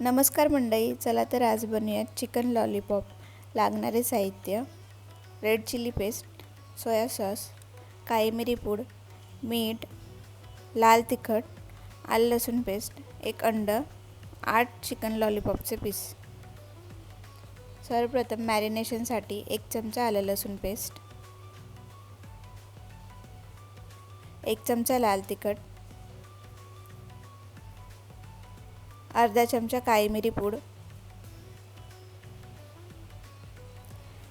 नमस्कार मंडळी, चला तर आज बनवूयात चिकन लॉलीपॉप। लागणारे साहित्य: red chilli paste, soya sauce, काळी मिरी पूड, मीठ, लाल तिखट, आलं लसूण पेस्ट, एक अंड, 8 चिकन लॉलीपॉपचे पीस। सर्वप्रथम मॅरिनेशनसाठी 1 चमचा आलं लसूण पेस्ट, 1 चमचा लाल तिखट, अर्धा चमचा काळी मिरी पूड,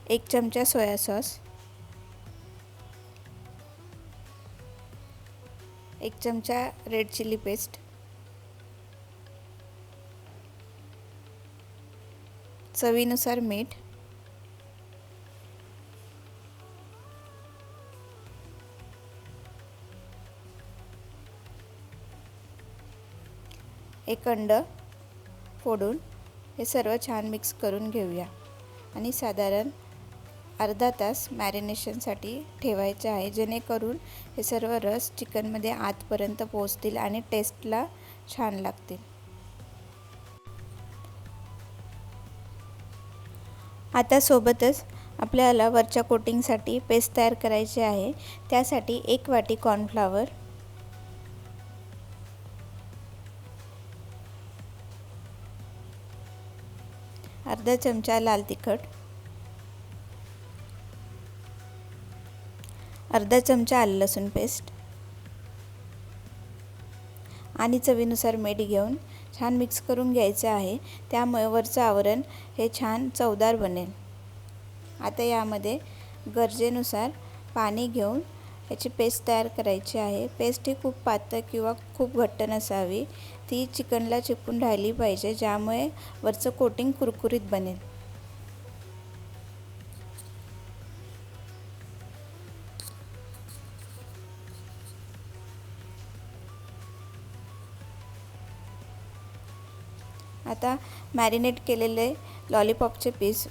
1 चमचा सोया सॉस, 1 चमचा रेड चिली पेस्ट, चवीनुसार मीठ, एक अंड फोडून हे सर्व छान मिक्स करून घेऊया आणि साधारण अर्धा तास मॅरिनेशनसाठी ठेवायचे आहे, जेणेकरून हे सर्व रस चिकनमध्ये आतपर्यंत पोहोचतील आणि टेस्टला छान लागतील। आता सोबतच आपल्याला वरच्या कोटिंगसाठी पेस्ट तयार करायची आहे। त्यासाठी 1 वाटी कॉर्नफ्लॉवर, अर्धा चमचा लाल तिखट, अर्धा चमचा आलं लसूण पेस्ट आणि चवीनुसार मीठ घेऊन छान मिक्स करून घ्यायचे आहे। त्यामुळे वरचं आवरण हे छान चवदार बनेल। आता यामध्ये गरजेनुसार पाणी घेऊन याची पेस्ट तयार करायची आहे। पेस्ट ही खूप पातळ किंवा खूप घट्ट नसावी, ती चिकनला चिपकून राहिली पाहिजे, ज्यामुळे वरचं कोटिंग कुरकुरीत बनेल। आता मॅरिनेट केलेले लॉलीपॉपचे पीस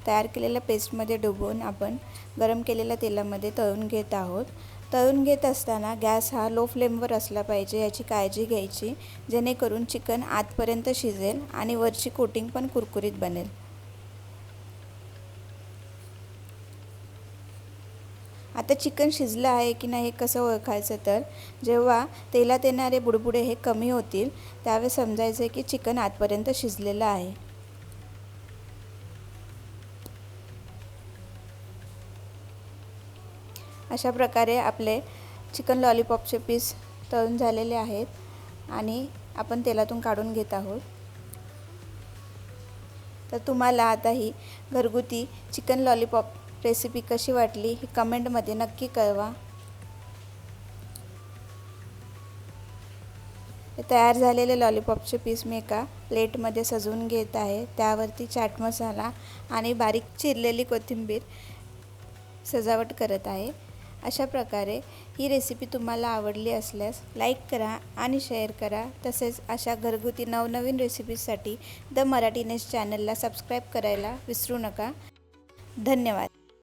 तयार केलेल्या पेस्टमध्ये डुबवून आपण गरम केलेल्या तेलामध्ये तळून घेत आहोत। तळून घेत असताना गॅस हा लो फ्लेमवर असला पाहिजे, याची काळजी घ्यायची, जेणेकरून चिकन आतपर्यंत शिजेल आणि वरची कोटिंग पण कुरकुरीत बनेल। आता चिकन शिजलं आहे की नाही हे कसं ओळखायचं, तर जेव्हा तेलात येणारे बुडबुडे हे कमी होतील त्यावेळेस समजायचं की चिकन आतपर्यंत शिजलेलं आहे। अशा प्रकारे आपले चिकन लॉलीपॉपचे पीस तळून झालेले आहेत आणि आपण तेलातून काढून घेत आहोत। तर तुम्हाला आता ही घरगुती चिकन लॉलीपॉप रेसिपी कशी वाटली ही कमेंटमध्ये नक्की कळवा। तयार झालेले लॉलीपॉपचे पीस मी एका प्लेटमध्ये सजवून घेत आहे। त्यावरती चाट मसाला आणि बारीक चिरलेली कोथिंबीर सजावट करत आहे। अशा प्रकारे ही रेसिपी तुम्हाला आवडली असल्यास लाईक करा आणि शेअर करा। तसेच अशा घरगुती नवनवीन रेसिपीजसाठी द मराठी नेस्ट चॅनलला सबस्क्राईब करायला विसरू नका। धन्यवाद।